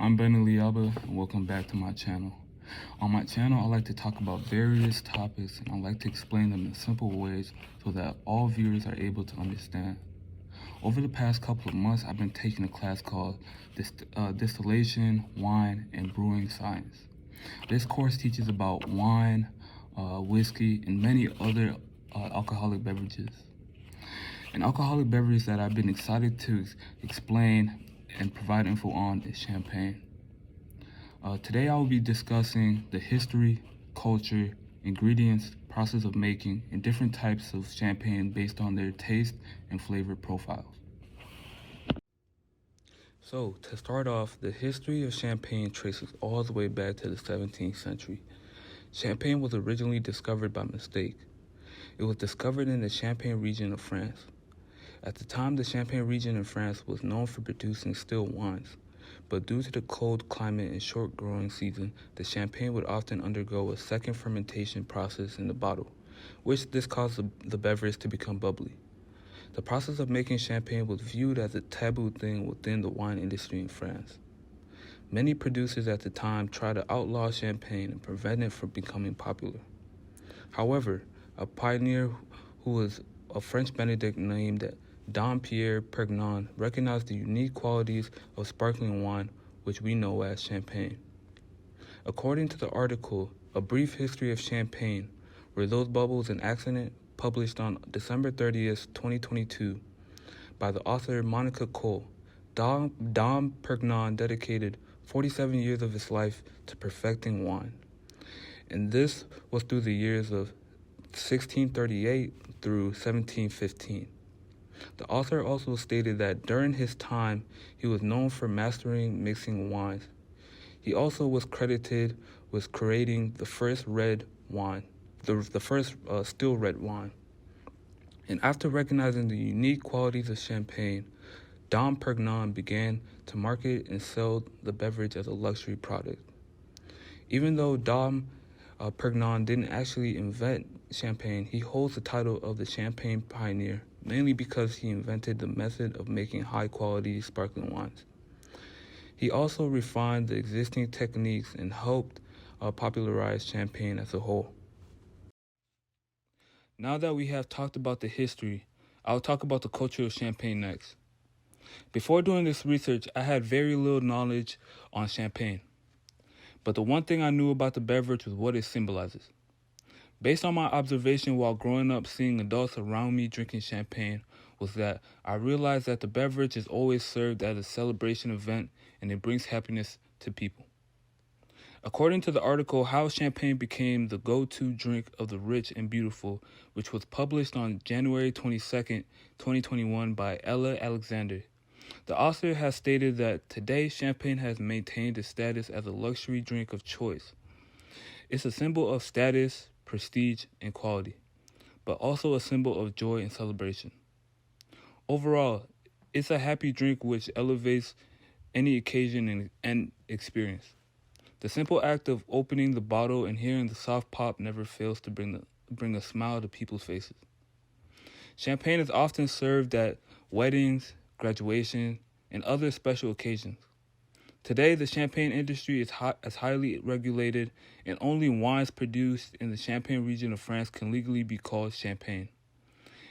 I'm Ilyaba, and welcome back to my channel. On my channel, I like to talk about various topics, and I like to explain them in simple ways so that all viewers are able to understand. Over the past couple of months, I've been taking a class called Distillation, Wine, and Brewing Science. This course teaches about wine, whiskey, and many other alcoholic beverages. An alcoholic beverage that I've been excited to explain and provide info on is champagne. Today I will be discussing the history, culture, ingredients, process of making, and different types of champagne based on their taste and flavor profiles. So, to start off, the history of champagne traces all the way back to the 17th century. Champagne was originally discovered by mistake. It was discovered in the Champagne region of France. At the time, the Champagne region in France was known for producing still wines, but due to the cold climate and short growing season, the champagne would often undergo a second fermentation process in the bottle, which this caused the beverage to become bubbly. The process of making champagne was viewed as a taboo thing within the wine industry in France. Many producers at the time tried to outlaw champagne and prevent it from becoming popular. However, a pioneer who was a French Benedict named Dom Pierre Perignon recognized the unique qualities of sparkling wine, which we know as champagne. According to the article, A Brief History of Champagne, Were Those Bubbles an Accident?, published on December 30th, 2022, by the author Monica Cole, Dom Perignon dedicated 47 years of his life to perfecting wine. And this was through the years of 1638 through 1715. The author also stated that during his time, he was known for mastering mixing wines. He also was credited with creating the first red wine, the first still red wine. And after recognizing the unique qualities of champagne, Dom Perignon began to market and sell the beverage as a luxury product. Even though Dom Perignon didn't actually invent champagne, he holds the title of the champagne pioneer, mainly because he invented the method of making high-quality sparkling wines. He also refined the existing techniques and helped popularize champagne as a whole. Now that we have talked about the history, I'll talk about the culture of champagne next. Before doing this research, I had very little knowledge on champagne. But the one thing I knew about the beverage was what it symbolizes. Based on my observation while growing up seeing adults around me drinking champagne was that I realized that the beverage is always served at a celebration event and it brings happiness to people. According to the article How Champagne Became the Go-To Drink of the Rich and Beautiful, which was published on January 22nd, 2021 by Ella Alexander, the author has stated that today champagne has maintained its status as a luxury drink of choice. It's a symbol of status, prestige, and quality, but also a symbol of joy and celebration. Overall, it's a happy drink which elevates any occasion and experience. The simple act of opening the bottle and hearing the soft pop never fails to bring a smile to people's faces. Champagne is often served at weddings, graduation, and other special occasions. Today, the champagne industry is highly regulated, and only wines produced in the Champagne region of France can legally be called champagne.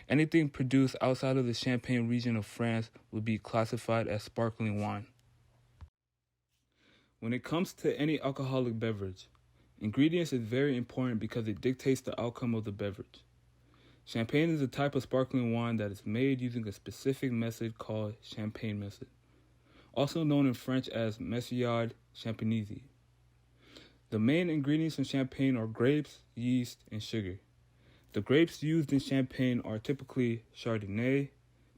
Anything produced outside of the Champagne region of France would be classified as sparkling wine. When it comes to any alcoholic beverage, ingredients is very important because it dictates the outcome of the beverage. Champagne is a type of sparkling wine that is made using a specific method called champagne method, also known in French as Méthode Champenoise. The main ingredients in champagne are grapes, yeast, and sugar. The grapes used in champagne are typically Chardonnay,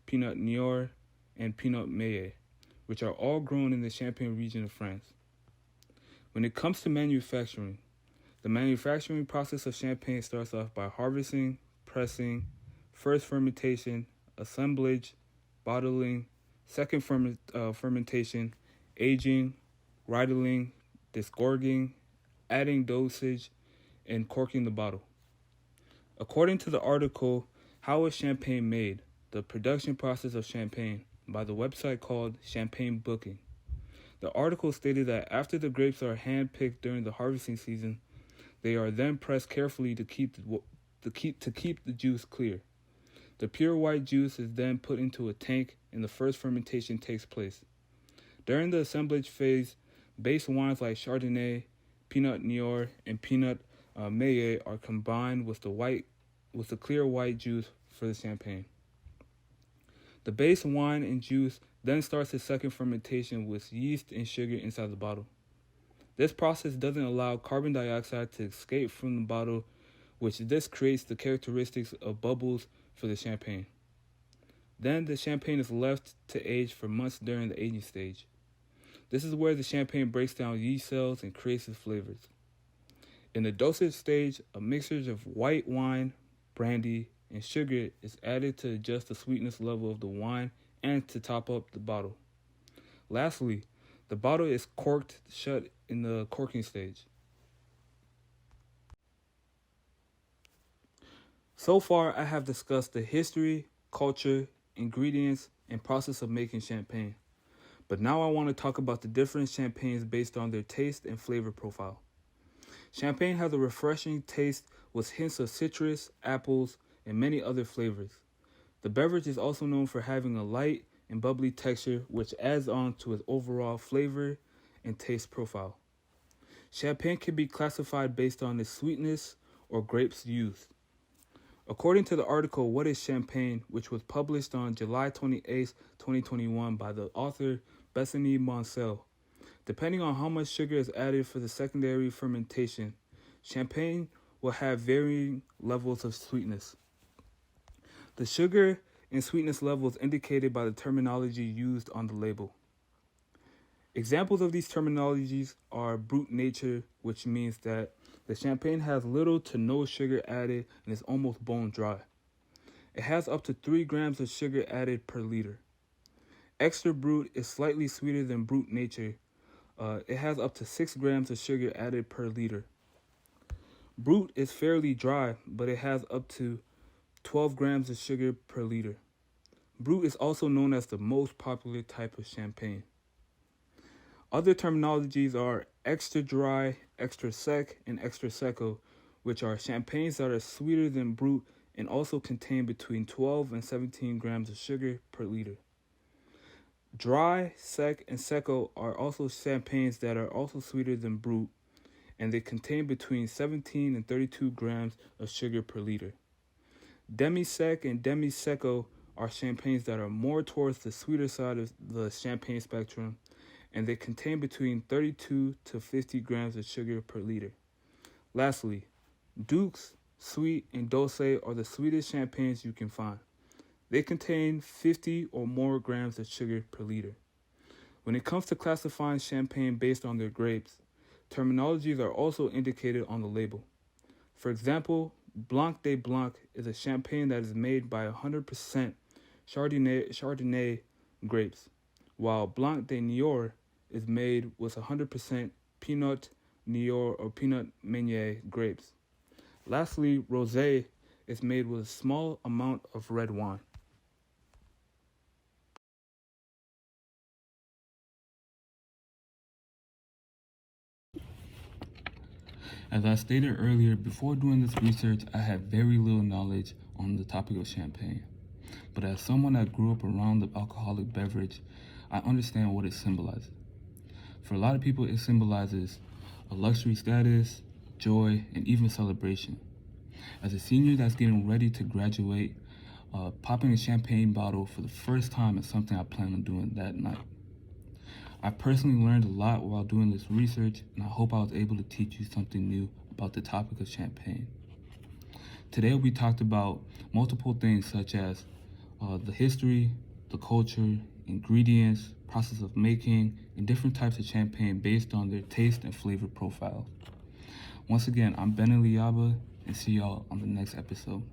Pinot Noir, and Pinot Meunier, which are all grown in the Champagne region of France. When it comes to manufacturing, the manufacturing process of champagne starts off by harvesting, pressing, first fermentation, assemblage, bottling, second fermentation, aging, riddling, disgorging, adding dosage, and corking the bottle. According to the article, How is Champagne Made? The Production Process of Champagne, by the website called Champagne Booking, The article stated that after the grapes are hand-picked during the harvesting season, they are then pressed carefully to keep the juice clear. The pure white juice is then put into a tank and the first fermentation takes place. During the assemblage phase, base wines like Chardonnay, Pinot Noir, and Pinot Meunier are combined with the clear white juice for the champagne. The base wine and juice then starts the second fermentation with yeast and sugar inside the bottle. This process doesn't allow carbon dioxide to escape from the bottle, which this creates the characteristics of bubbles for the champagne. Then the champagne is left to age for months during the aging stage. This is where the champagne breaks down yeast cells and creates its flavors. In the dosage stage, a mixture of white wine, brandy, and sugar is added to adjust the sweetness level of the wine and to top up the bottle. Lastly, the bottle is corked shut in the corking stage. So far, I have discussed the history, culture, ingredients, and process of making champagne. But now I want to talk about the different champagnes based on their taste and flavor profile. Champagne has a refreshing taste with hints of citrus, apples, and many other flavors. The beverage is also known for having a light and bubbly texture, which adds on to its overall flavor and taste profile. Champagne can be classified based on its sweetness or grapes used. According to the article What is Champagne, which was published on July 28, 2021 by the author Bethany Monsell, depending on how much sugar is added for the secondary fermentation, champagne will have varying levels of sweetness. The sugar and sweetness levels indicated by the terminology used on the label. Examples of these terminologies are brut nature, which means that the champagne has little to no sugar added and is almost bone dry. It has up to 3 grams of sugar added per liter. Extra brut is slightly sweeter than brut nature. It has up to 6 grams of sugar added per liter. Brut is fairly dry, but it has up to 12 grams of sugar per liter. Brut is also known as the most popular type of champagne. Other terminologies are extra dry, extra sec, and extra secco, which are champagnes that are sweeter than brut and also contain between 12 and 17 grams of sugar per liter. Dry, sec, and secco are also champagnes that are also sweeter than brut, and they contain between 17 and 32 grams of sugar per liter. Demi-sec and demi-secco are champagnes that are more towards the sweeter side of the champagne spectrum, and they contain between 32 to 50 grams of sugar per liter. Lastly, Dukes, Sweet, and Dulce are the sweetest champagnes you can find. They contain 50 or more grams of sugar per liter. When it comes to classifying champagne based on their grapes, terminologies are also indicated on the label. For example, Blanc de Blanc is a champagne that is made by 100% Chardonnay grapes, while Blanc de Niort is made with 100% Pinot Noir or Pinot Meunier grapes. Lastly, Rosé is made with a small amount of red wine. As I stated earlier, before doing this research, I had very little knowledge on the topic of champagne. But as someone that grew up around the alcoholic beverage, I understand what it symbolizes. For a lot of people, it symbolizes a luxury status, joy, and even celebration. As a senior that's getting ready to graduate, popping a champagne bottle for the first time is something I plan on doing that night. I personally learned a lot while doing this research, and I hope I was able to teach you something new about the topic of champagne. Today we talked about multiple things such as the history, the culture, ingredients, process of making, and different types of champagne based on their taste and flavor profiles. Once again, I'm Ilyaba, and see y'all on the next episode.